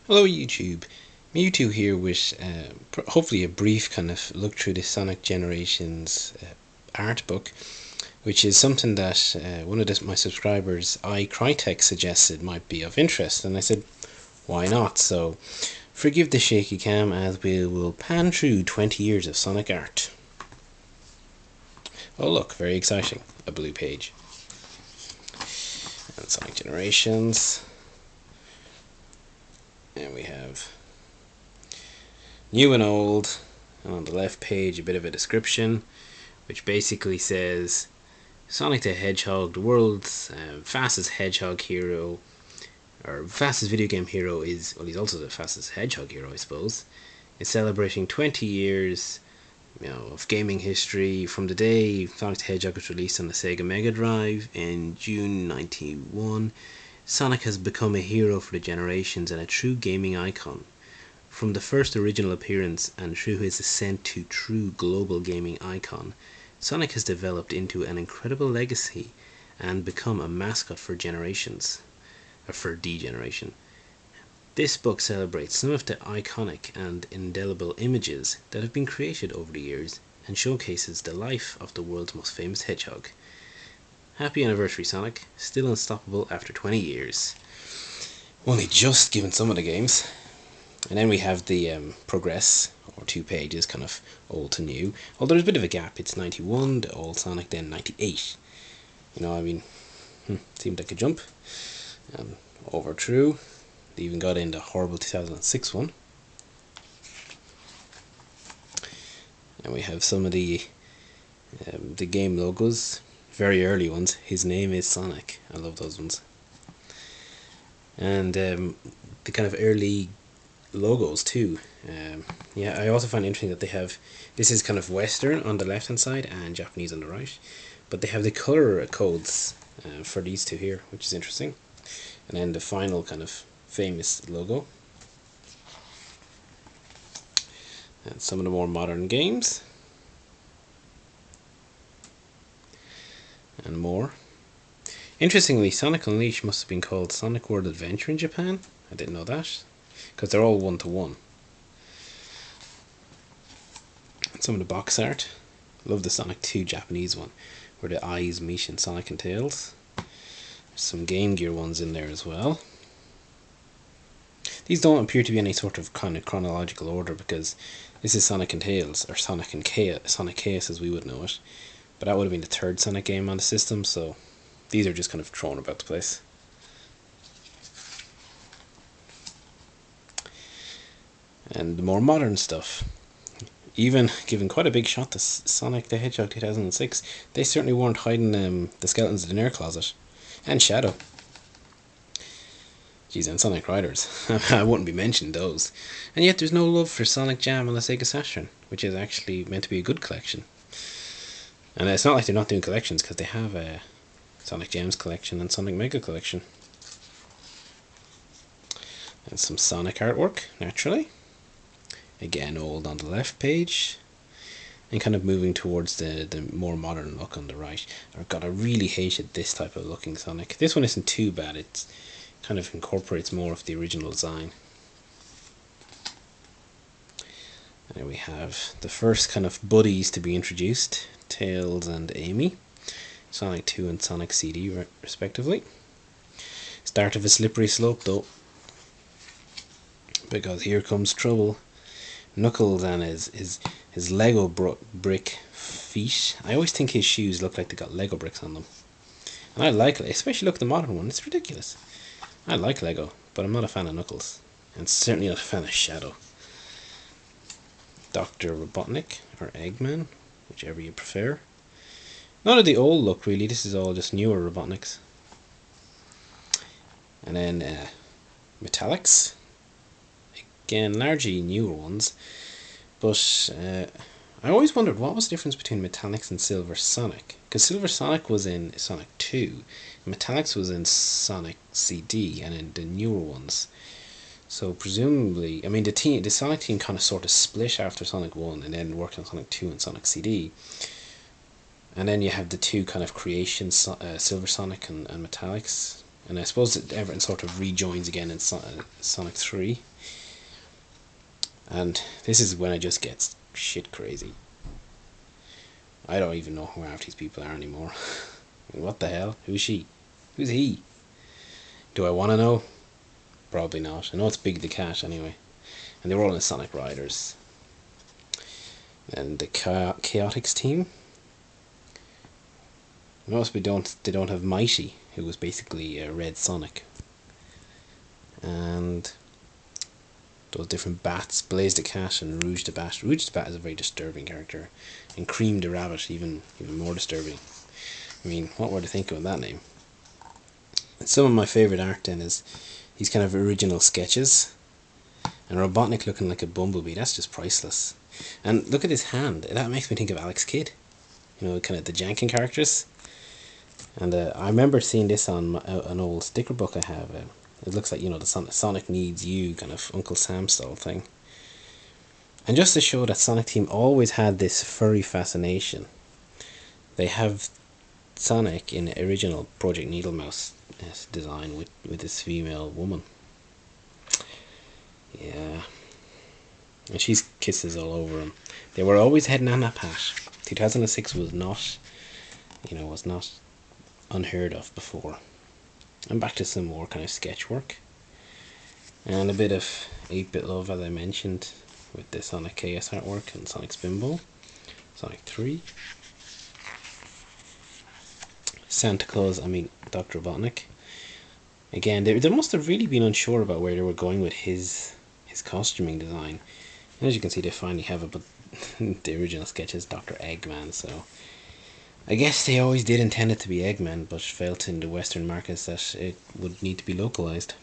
Hello YouTube, Mewtwo here with hopefully a brief kind of look through the Sonic Generations art book, which is something that one of my subscribers, iCrytex, suggested might be of interest, and I said why not. So forgive the shaky cam as we will pan through 20 years of Sonic art. Oh look, very exciting, a blue page. And Sonic Generations. And we have new and old, and on the left page a bit of a description which basically says Sonic the Hedgehog, the world's fastest hedgehog hero, or fastest video game hero, is, well, he's also the fastest hedgehog hero, I suppose, is celebrating 20 years of gaming history from the day Sonic the Hedgehog was released on the Sega Mega Drive in June 1991. Sonic has become a hero for the generations and a true gaming icon. From the first original appearance and through his ascent to true global gaming icon, Sonic has developed into an incredible legacy and become a mascot for generations, or for the generation. This book celebrates some of the iconic and indelible images that have been created over the years and showcases the life of the world's most famous hedgehog. Happy anniversary, Sonic. Still unstoppable after 20 years. Only just given some of the games. And then we have the progress, or 2 pages, kind of old to new. Although there's a bit of a gap. It's 91, the old Sonic, then 98. You know, I mean, seemed like a jump. And over through. They even got in the horrible 2006 one. And we have some of the game logos. Very early ones. His name is Sonic. I love those ones. And the kind of early logos too. Yeah, I also find it interesting that they have, this is kind of Western on the left hand side and Japanese on the right, but they have the color codes for these two here, which is interesting. And then the final kind of famous logo. And some of the more modern games. And more. Interestingly, Sonic Unleashed must have been called Sonic World Adventure in Japan. I didn't know that, because they're all 1-to-1. And some of the box art. Love the Sonic 2 Japanese one, where the eyes meet in Sonic and Tails. There's some Game Gear ones in there as well. These don't appear to be any sort of kind of chronological order, because this is Sonic and Tails, or Sonic and Chaos, Sonic Chaos as we would know it. But that would have been the third Sonic game on the system, so these are just kind of thrown about the place. And the more modern stuff, even giving quite a big shot to Sonic the Hedgehog 2006, they certainly weren't hiding the skeletons in their closet. And Shadow. Geez, and Sonic Riders. I wouldn't be mentioning those. And yet there's no love for Sonic Jam on the Sega Saturn, which is actually meant to be a good collection. And it's not like they're not doing collections, because they have a Sonic Gems collection and Sonic Mega collection. And some Sonic artwork, naturally. Again, old on the left page. And kind of moving towards the more modern look on the right. Oh god, I really hated this type of looking Sonic. This one isn't too bad, it kind of incorporates more of the original design. And we have the first kind of buddies to be introduced. Tails and Amy, Sonic 2 and Sonic CD respectively. Start of a slippery slope though, because here comes trouble. Knuckles and his Lego brick feet. I always think his shoes look like they got Lego bricks on them, and I like it, especially look at the modern one. It's ridiculous. I like Lego, but I'm not a fan of Knuckles, and certainly not a fan of Shadow. Dr. Robotnik or Eggman, whichever you prefer. None of the old look really, this is all just newer Robotniks. And then Metallics. Again, largely newer ones. But I always wondered what was the difference between Metallics and Silver Sonic. Because Silver Sonic was in Sonic 2. Metallics was in Sonic CD and in the newer ones. So presumably, I mean, the Sonic team kind of sort of split after Sonic 1 and then worked on Sonic 2 and Sonic CD. And then you have the two kind of creations, Silver Sonic and Metallics. and I suppose that everything sort of rejoins again in Sonic 3. And this is when it just gets shit crazy. I don't even know who half these people are anymore. I mean, what the hell? Who's she? Who's he? Do I want to know? Probably not. I know it's Big the Cat anyway. And they were all in the Sonic Riders. And the Chaotix team. Notice they don't have Mighty, who was basically a Red Sonic. And those different bats, Blaze the Cat and Rouge the Bat. Rouge the Bat is a very disturbing character. And Cream the Rabbit, even more disturbing. I mean, what were they thinking of that name? And some of my favourite art then is these kind of original sketches. And Robotnik looking like a bumblebee, that's just priceless. And look at his hand, that makes me think of Alex Kidd. You know, kind of the janking characters. And I remember seeing this on an old sticker book I have. It looks like, you know, the Sonic Needs You kind of Uncle Sam style thing. And just to show that Sonic Team always had this furry fascination, they have Sonic in the original Project Needle Mouse design with this female woman. Yeah. And she's kisses all over him. They were always heading on that path. 2006 was not, was not unheard of before. And back to some more kind of sketch work. And a bit of 8-bit love, as I mentioned, with the Sonic KS artwork and Sonic Spinball. Sonic 3. Santa Claus, Dr. Robotnik. Again, they must have really been unsure about where they were going with his costuming design. And as you can see, they finally have it, but the original sketch is Dr. Eggman, so I guess they always did intend it to be Eggman, but felt in the Western markets that it would need to be localized.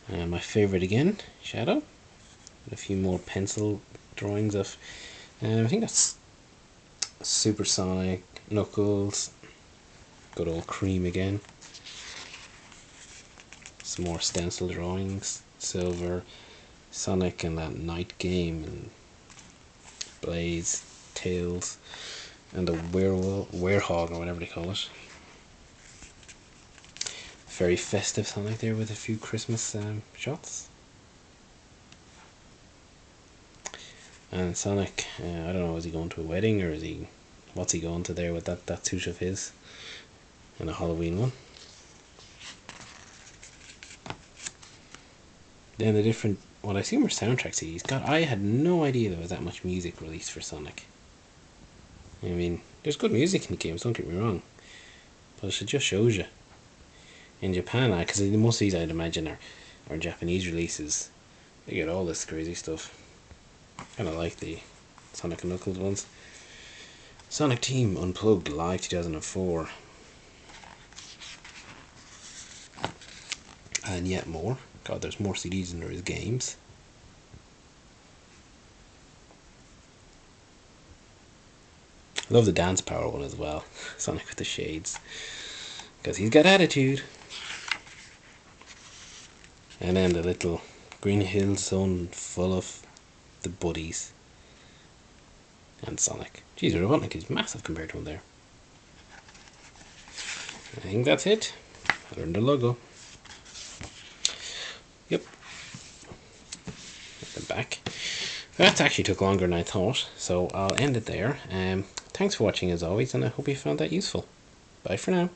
And my favourite again, Shadow. With a few more pencil drawings of, I think that's Supersonic, Knuckles, good old Cream again. Some more stencil drawings, Silver, Sonic and that night game, and Blaze, Tails, and the Werehog or whatever they call it. Very festive Sonic there with a few Christmas shots. And Sonic, I don't know, is he going to a wedding or what's he going to there with that suit of his, and a Halloween one. Then the different, what I assume were soundtrack CDs. God, I had no idea there was that much music released for Sonic. I mean, there's good music in the games, don't get me wrong, but it just shows you. In Japan, because most of these I'd imagine are Japanese releases, they get all this crazy stuff. Kind of like the Sonic and Knuckles ones. Sonic Team Unplugged Live 2004. And yet more. God, there's more CDs than there is games. I love the Dance Power one as well. Sonic with the shades. Because he's got attitude. And then the little Green Hill Zone full of the buddies. And Sonic. Jeez, Robotnik is massive compared to him there. I think that's it. Other than the logo. Yep. At the back. That actually took longer than I thought, so I'll end it there. Thanks for watching as always, and I hope you found that useful. Bye for now.